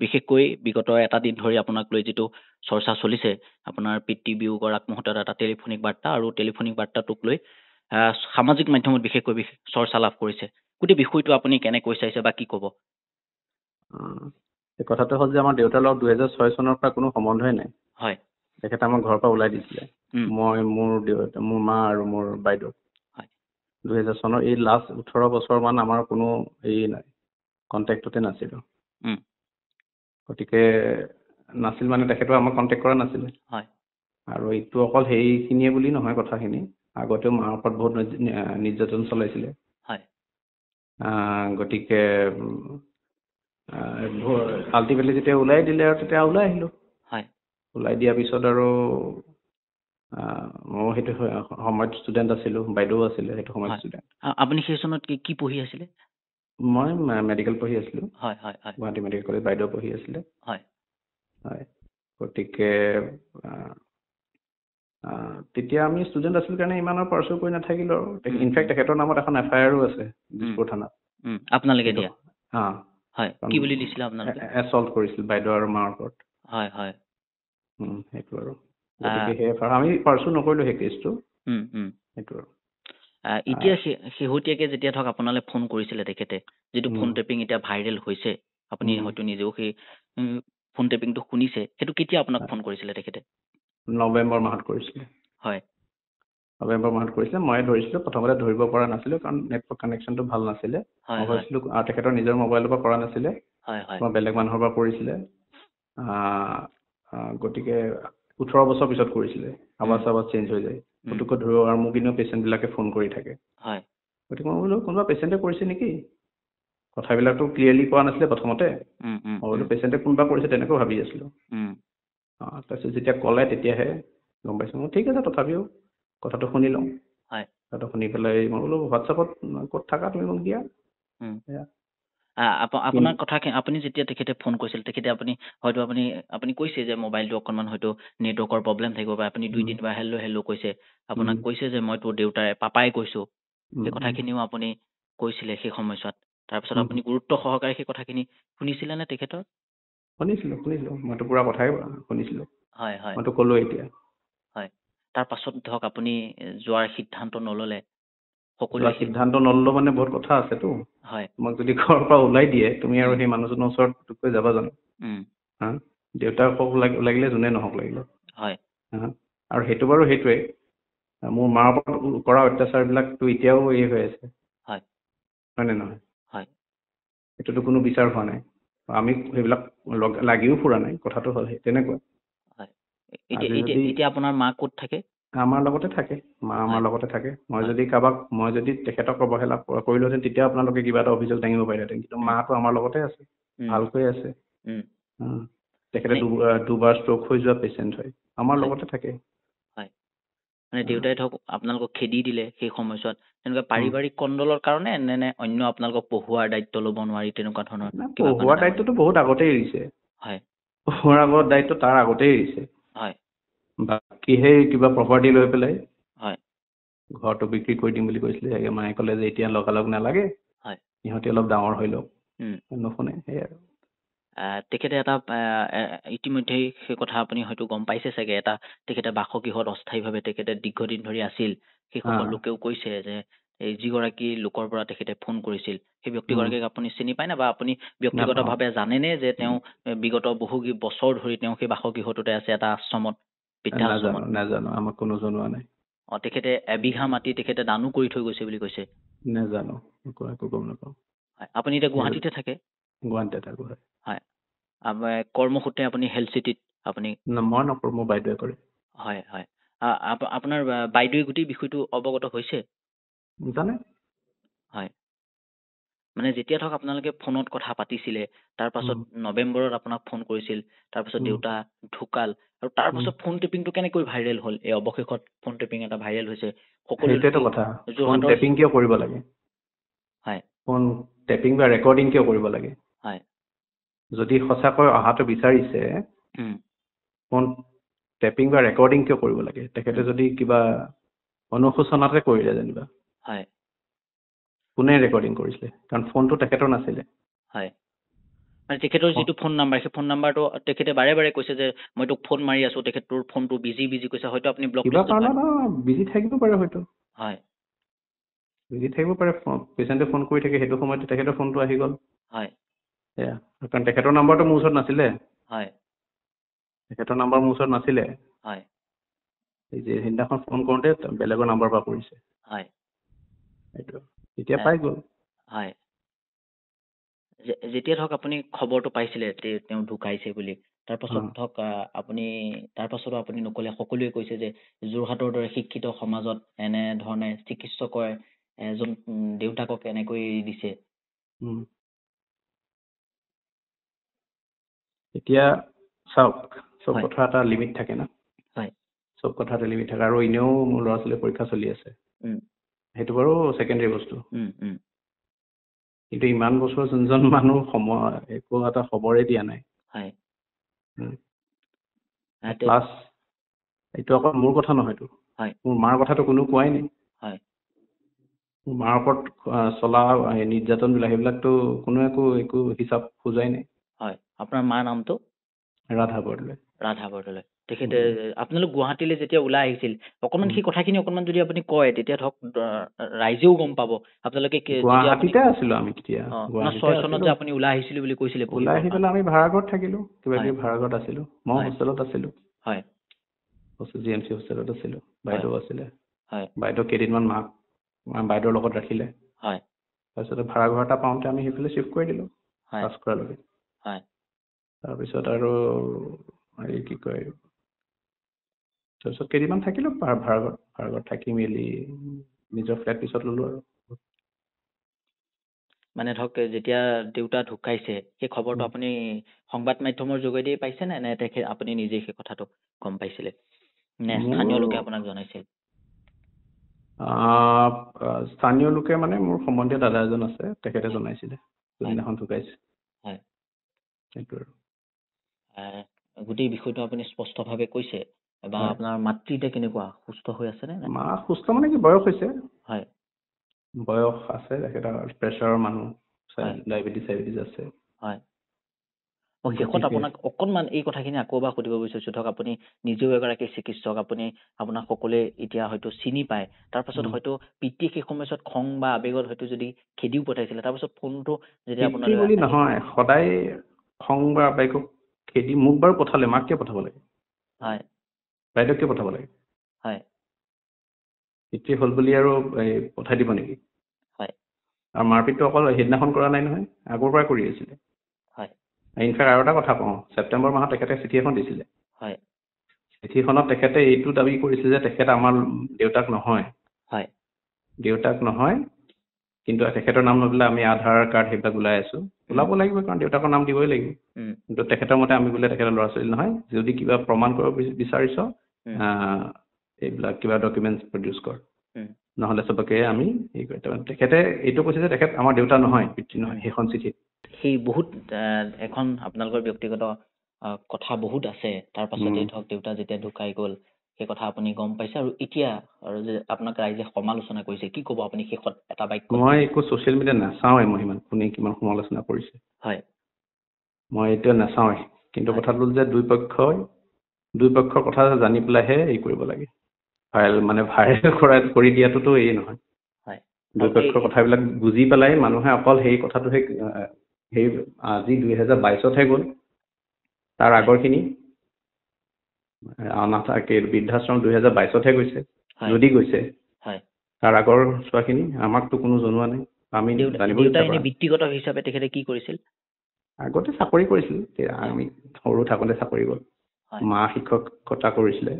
বিশেষকৈ বিগত এটা দিন ধৰি আপোনাক লৈ যিটো চৰ্চা চলিছে আপোনাৰ পিতৃ বিয়োগৰ আগমুহূৰ্তত এটা টেলিফোনিক বাৰ্তা আৰু টেলিফোনিক বাৰ্তাটোক লৈ সামাজিক মাধ্যমত বিশেষকৈ চৰ্চা লাভ কৰিছে গোটেই বিষয়টো আপুনি কেনেকৈ চাইছে বা কি ক'ব এই কথাটো হ'ল যে আমাৰ দেউতাৰ লগত 2006 চনৰ পৰা কোনো সম্বন্ধই নাই হয় তেখেতে আমাক ঘৰৰ পৰা ওলাই দিছিলে উম, মই মোৰ দেউতা মোৰ মা আৰু মোৰ বাইদেউ হয় 2000 চনৰ এই লাষ্ট 18 বছৰ মান আমাৰ কোনো এই নাই কণ্টেক্টতে নাছিলোঁ উম, গতিকে নাছিল মানে তেখেতে আমাক কণ্টেক্ট কৰা নাছিলে হয় আৰু এইটো অকল সেইখিনিয়ে বুলি নহয় কথাখিনি আগতেও মাৰ ওপৰত বহুত নিৰ্যাতন চলাইছিলে হয় গতিকে আল্টিমেটলি যেতিয়া ওলাই দিলে আৰু তেতিয়া ওলাই আহিলোঁ হয় ওলাই দিয়াৰ পিছত আৰু মই সেইটো সময়ত ষ্টুডেণ্ট আছিলোঁ বাইদেউ আছিলে সেইটো সময়ত হয় ষ্টুডেণ্ট আপুনি সেই চনত কি পঢ়ি আছিলে মই মেডিকেল পঢ়ি আছিলোঁ হয় হয় হয় গুৱাহাটী মেডিকেল কলেজ বাইদেউ পঢ়ি আছিলে হয় হয় গতিকে তেতিয়া আমি ষ্টুডেণ্ট আছিলোঁ কাৰণে ইমানৰ পাৰ্চু কৰি নাথাকিলোঁ আৰু ইনফেক্ট তেখেতৰ নামত এখন FIR আছে দিছপুৰ থানাত আপোনালোকে সেইটো দিয়া হা হয় কি বুলি দিছিলে আপোনালোকে এছল্ট কৰিছিল বাইদেউ আৰু মাৰ ওপৰত হয় হয় সেইটো আৰু গতিকে সেই আমি পাৰ্চু নকৰিলোঁ সেই কেছটো সেইটো আৰু এতিয়া শেহতীয়াকে যেতিয়া ধৰক আপোনালৈ ফোন কৰিছিলে তেখেতে যিটো ফোন টেপিং এতিয়া ভাইৰেল হৈছে আপুনি হয়তো নিজেও সেই ফোন টেপিংটো শুনিছে সেইটো কেতিয়া আপোনাক ফোন কৰিছিলে তেখেতে নৱেম্বৰ মাহত কৰিছিলে হয় নৱেম্বৰ মাহত কৰিছিলে মই ধৰিছিলোঁ প্ৰথমতে ধৰিব পৰা নাছিলোঁ কাৰণ নেটৱৰ্ক কানেকশ্যনটো ভাল নাছিলে মই ভাবিছিলোঁ আৰু তেখেতৰ নিজৰ মোবাইলৰ পৰা কৰা নাছিলে মই বেলেগ মানুহৰ পৰা কৰিছিলে গতিকে 18 বছৰ পিছত কৰিছিলে আৱাজ চেঞ্জ হৈ যায় পুতুককৈ ধৰিব আৰু মোক এনেও পেচেণ্টবিলাকে ফোন কৰি থাকে গতিকে মই বোলো কোনোবা পেচেণ্টে কৰিছে নেকি কথাবিলাকতো ক্লিয়াৰলি কোৱা নাছিলে প্ৰথমতে মই বোলো পেচেণ্টে কোনোবা কৰিছে তেনেকৈ ভাবি আছিলোঁ তাৰপিছত যেতিয়া ক'লে তেতিয়াহে গম পাইছোঁ মই ঠিক আছে তথাপিও কথাটো শুনি লওঁ কথাটো শুনি পেলাই মই বোলো হোৱাটছআপত ক'ত থাকা তুমি মোক দিয়া আপোনাৰ কথা আপুনি যেতিয়া তেখেতে ফোন কৰিছিল তেখেতে হয়তো আপুনি কৈছে যে মোবাইলটো অকণমান হয়তো নেটৱৰ্কৰ প্ৰব্লেম থাকিব পাৰে আপুনি 2 দিন বা হেল্ল' কৈছে আপোনাক কৈছে যে মই তোৰ দেউতাই পাপাই কৈছো সেই কথাখিনিও আপুনি কৈছিলে সেই সময়ছোৱাত তাৰপিছত আপুনি গুৰুত্ব সহকাৰে সেই কথাখিনি শুনিছিলে নে তেখেতৰ শুনিছিলোঁ মইতো পুৰা কথাই শুনিছিলোঁ হয় মইতো ক'লো এতিয়া হয় তাৰ পাছত ধৰক আপুনি যোৱাৰ সিদ্ধান্ত নল'লে সকলো সিদ্ধান্ত নল'লো মানে বহুত কথা আছেতো হয় তোমাক যদি ঘৰৰ পৰা ওলাই দিয়ে তুমি আৰু সেই মানুহজনৰ ওচৰত যাবা জানো হা দেউতাক হওক লাগিলে যোনে নহওক লাগিলে হয় আৰু সেইটো বাৰু সেইটোৱে মোৰ মাৰ ওপৰত কৰা অত্যাচাৰবিলাকতো এতিয়াও এই হৈ আছে হয়নে নহয় সেইটোতো কোনো বিচাৰ হোৱা নাই আমি সেইবিলাক লাগিও ফুৰা নাই কথাটো হ'ল সেই তেনেকুৱা এতিয়া আপোনাৰ মা ক'ত থাকে আমাৰ লগতে থাকে মা আমাৰ লগতে থাকে মই যদি তেখেতক অৱহেলা কৰিলোহেঁতেন তেতিয়া আপোনালোকে কিবা এটা অভিযোগ দাঙিব পাৰিলেহেঁতেন কিন্তু মাটো আমাৰ লগতে আছে ভালকৈ আছে তেখেতে দুবাৰ ষ্ট্ৰক হৈ যোৱা পেচেণ্ট হয় আমাৰ লগতে থাকে মানে দেউতাই ধৰক আপোনালোকক খেদি দিলে সেই সময়ছোৱাত তেনেকুৱা পাৰিবাৰিক কণ্ডলৰ কাৰণে নে অন্য আপোনালোকক পঢ়োৱাৰ দায়িত্ব ল'ব নোৱাৰি তেনেকুৱা ধৰণৰ পঢ়োৱাৰ দায়িত্বটো বহুত আগতেই এৰিছে পঢ়োৱাৰ আগত দায়িত্ব তাৰ আগতেই এৰিছে বাকী সেই কিবা প্ৰপাৰ্টি লৈ পেলাই ঘৰটো বিক্ৰী কৰি দিম বুলি কৈছিলে চাগে মায়ে ক'লে যে এতিয়া লগালগ নালাগে সিহঁতে অলপ ডাঙৰ হৈ লওক নুশুনে সেয়াই আৰু তেখেতে এটা ইতিমধ্যেই সেই কথা আপুনি হয়তো গম পাইছে চাগে এটা তেখেতে বাসগৃহত অস্থায়ীভাৱে তেখেতে দীৰ্ঘদিন ধৰি আছিল সেইসকল লোকেও কৈছে যে এই যিগৰাকী লোকৰ পৰা তেখেতে ফোন কৰিছিল সেই ব্যক্তিগৰাকীক আপুনি চিনি পায় নে বা আপুনি ব্যক্তিগতভাৱে জানেনে যে তেওঁ বিগত বহু বছৰ ধৰি তেওঁ সেই বাসগৃহটোতে আছে এটা আশ্ৰমত নাজানো আমাক কোনো জনোৱা নাই তেখেতে এবিঘা মাটি তেখেতে দানো কৰি থৈ গৈছে বুলি কৈছে নাজানো একো গম নাপাওঁ আপুনি এতিয়া গুৱাহাটীতে থাকে গুৱাহাটীতে থাকো হয় কৰ্মসূত্ৰে আপুনি হেল্থ চিটিত আপুনি মই নকৰোঁ মোৰ বাইদেৱে কৰে হয় আপোনাৰ বাইদেৱে গোটেই বিষয়টো অৱগত হৈছে জানে হয় মানে যেতিয়া ধৰক আপোনালোকে ফোনত কথা পাতিছিলে তাৰ পাছত নৱেম্বৰত আপোনাক ফোন কৰিছিল তাৰপাছত দেউতা ঢুকাল আৰু তাৰ পাছত ফোন টেপিংটো কেনেকৈ ভাইৰেল হ'ল এই অৱশেষত ফোন টেপিং এটা ভাইৰেল হৈছে সেইটোৱেতো কথা ফোন টেপিং কিয় কৰিব লাগে ফোন টেপিং বা ৰেকৰ্ডিং কিয় কৰিব লাগে যদি সঁচাকৈ অহাটো বিচাৰিছে ফোন টেপিং বা ৰেকৰ্ডিং কিয় কৰিব লাগে তেখেতে যদি কিবা অনুশোচনাতে কৰিলে যেনিবা কোনে ৰেকৰ্ডিং কৰিছিলে কাৰণ ফোনটো তেখেতৰ নাছিলে মানে তেখেতৰ যিটো ফোন নাম্বাৰ সেই ফোন নাম্বাৰটো তেখেতে বাৰে বাৰে কৈছে যে মই তোক ফোন মাৰি আছো, তেখেতৰ ফোনটো বিজি কৈছে, হয়তো আপুনি ব্লক কিবা কাৰণত বিজি থাকিব পাৰে হয়তো। হয় বিজি থাকিব পাৰে, পেচেণ্টে ফোন কৰি থাকে, সেইটো সময়তে তেখেতৰ ফোনটো আহি গ'ল। হয় সেয়া, কাৰণ তেখেতৰ নাম্বাৰটো মোৰ ওচৰত নাছিলে। হয় তেখেতৰ নাম্বাৰ মোৰ ওচৰত নাছিলে। হয় এই যে সেইদিনাখন ফোন কৰোঁতে বেলেগৰ নাম্বাৰৰ পৰা কৰিছে। হয় সেইটো এতিয়া পাই গ'ল। হয় যেতিয়া ধৰক আপুনি খবৰটো পাইছিলে তেওঁ ঢুকাইছে বুলি, তাৰপাছত ধৰক আপুনি তাৰপাছতো আপুনি নকলে, সকলোৱে কৈছে যে যোৰহাটৰ দৰে শিক্ষিত সমাজত এনেধৰণে চিকিৎসকে এজন দেউতাকক এনেকৈ এৰি দিছে। এতিয়া চাওক, চব কথা এটা লিমিট থাকে না। হয় চব কথা এটা লিমিট থাকে, আৰু এনেও মোৰ ল'ৰা ছোৱালীৰ পৰীক্ষা চলি আছে, সেইটো বাৰু ছেকেণ্ডেৰী বস্তু। কিন্তু ইমান বছৰ যোনজন মানুহ একো এটা খবৰে দিয়া নাই, প্লাছ এইটো অকল মোৰ কথা নহয়তো, মোৰ মাৰ কথাটো কোনো কোৱাই নাই। মোৰ মাৰ ওপৰত চলা নিৰ্যাতনবিলাক সেইবিলাকতো কোনো একো হিচাপ খোজাই নাই। হয়, আপোনাৰ মাৰ নামটো? ৰাধা বৰদলৈ। ৰাধা বৰদলৈ। তেখেতে আপোনালোক গুৱাহাটীলৈ যেতিয়া ওলাই আহিছিল, অকণমান সেই কথাখিনি অকণমান যদি আপুনি কয়, তেতিয়া ধৰক ৰাইজেও গম পাব। আপোনালোকে গুৱাহাটীতে আছিলো আমি তেতিয়া। 6 চনত যে আপুনি ওলাই আহিছিলো বুলি কৈছিলে, ওলাই আহি পেলাই আমি ভাড়াঘৰত থাকিলো, কিবা কিবি ভাড়াঘৰত আছিলো। মই হোষ্টেলত আছিলো। হয়, GMC হোষ্টেলত আছিলো। বাইদেউ আছিলে। বাইদেউ কেইদিনমান বাইদেউৰ লগত ৰাখিলে। তাৰপিছতে ভাড়াঘৰ এটা পাওঁতে আমি সেইফালে চিফ্ট কৰি দিলো, পাছ কৰালৈকে। তাৰপিছত আৰু হেৰি কি কয়, তাৰপিছত কেইদিনমান থাকিলো ভাড়াঘৰত থাকি মেলি নিজৰ ফ্লেট পিছত ললো আৰু। মানে ধৰক যেতিয়া দেউতা ঢুকাইছে, সেই খবৰটো আপুনি সংবাদ মাধ্যমৰ যোগেদি পাইছে নে আপুনি নিজে সেই কথাটো গম পাইছিলে, নে স্থানীয় লোকে আপোনাক জনাইছিল? স্থানীয় লোকে মানে মোৰ সম্বন্ধীয় দাদা এজন আছে, তেখেতে জনাইছিলে যোনদিনাখন ঢুকাইছে। হয়, সেইটো আৰু গোটেই বিষয়টো আপুনি স্পষ্টভাৱে কৈছে। বা আপোনাৰ মাতৃ এতিয়া কেনেকুৱা, সুস্থ হৈ আছে নে? মা সুস্থ মানে কি, বয়স হৈছে। হয়, বয়স আছে, তেখেতৰ প্ৰেছাৰৰ মানুহ, ডায়েবেটিছ আছে। হয়। শেষত আপোনাক অকণমান এই কথাখিনি আকৌ এবাৰ সুধিব বিচাৰিছো, ধৰক আপুনি নিজেও এগৰাকী চিকিৎসক, আপোনাক সকলোৱে এতিয়া হয়তো চিনি পায়, তাৰপাছত হয়তো পিতৃ সেই সময়ছোৱাত খং বা আৱেগত হয়তো যদি খেদিও পঠাইছিলে, তাৰপাছত ফোনটো যেতিয়া আপোনালৈ বুলি নহয়, সদায় খং বা আৱেগক খেদি মোক বাৰু পঠালে, মাক কিয় পঠাব লাগে? হয়, বাইদেউক কিয় পঠাব লাগে? হয়, পিতৃ হ'ল বুলি আৰু পঠাই দিব নেকি? হয়, আৰু মাৰপিটটো অকল সেইদিনাখন কৰা নাই নহয়, আগৰ পৰাই কৰি আছিলে। হয়, ইনফেক্ট আৰু এটা কথা কওঁ, ছেপ্টেম্বৰ মাহত তেখেতে চিঠি এখন দিছিলে। হয়, চিঠিখনত তেখেতে এইটো দাবী কৰিছিল যে তেখেত আমাৰ দেউতাক নহয়। হয়, দেউতাক নহয়, কিন্তু তেখেতৰ নাম লৈ পেলাই আমি আধাৰ কাৰ্ড সেইবিলাক ওলাই আছো। ওলাব লাগিব, কাৰণ দেউতাকৰ নাম দিবই লাগিব। কিন্তু তেখেতৰ মতে আমি বোলে তেখেতৰ ল'ৰা ছোৱালী নহয়, যদি কিবা প্ৰমাণ কৰিব বিচাৰিছ এইবিলাক কিবা ডকুমেণ্টছ প্ৰডিউচ কৰ, নহ'লে চবকে আমি হেৰি কৰি। তেখেতে এইটো কৈছে যে তেখেত আমাৰ দেউতা নহয়, পিতৃ নহয়, সেইখন চিঠিত। সেই বহুত এখন আপোনালোকৰ ব্যক্তিগত কথা বহুত আছে, তাৰ পাছতে ধৰক দেউতা যেতিয়া ঢুকাই গ'ল, সেই কথা আপুনি গম পাইছে, আৰু এতিয়া আৰু যে আপোনাক ৰাইজে সমালোচনা কৰিছে, কি ক'ব আপুনি শেষত এটা বাক্য? মই একো ছ'চিয়েল মিডিয়া নাচাওঁৱে, মই সিমান কোনে কিমান সমালোচনা কৰিছে। হয়, মই এতিয়া নাচাওঁৱে, কিন্তু কথাটো হ'ল যে দুই পক্ষৰ কথা জানি পেলাইহে হেৰি কৰিব লাগে। ভাইৰেল কৰি দিয়াটোতো এই নহয়। হয়, দুই পক্ষৰ কথাবিলাক বুজি পেলাই মানুহে অকল সেই কথাটোহে, সেই আজি 2022তহে গ'ল, তাৰ আগৰখিনি বৃদ্ধাশ্ৰম 2022তহে গৈছে, যদি গৈছে। তাৰ আগৰ চোৱাখিনি আমাকতো কোনো জনোৱা নাই, আমি জানিব বিচাৰো। ব্যক্তিগত হিচাপে তেখেতে কি কৰিছিল? আগতে চাকৰি কৰিছিল, আমি সৰু থাকোঁতে চাকৰি গ'ল। মা শিক্ষকতা কৰিছিলে।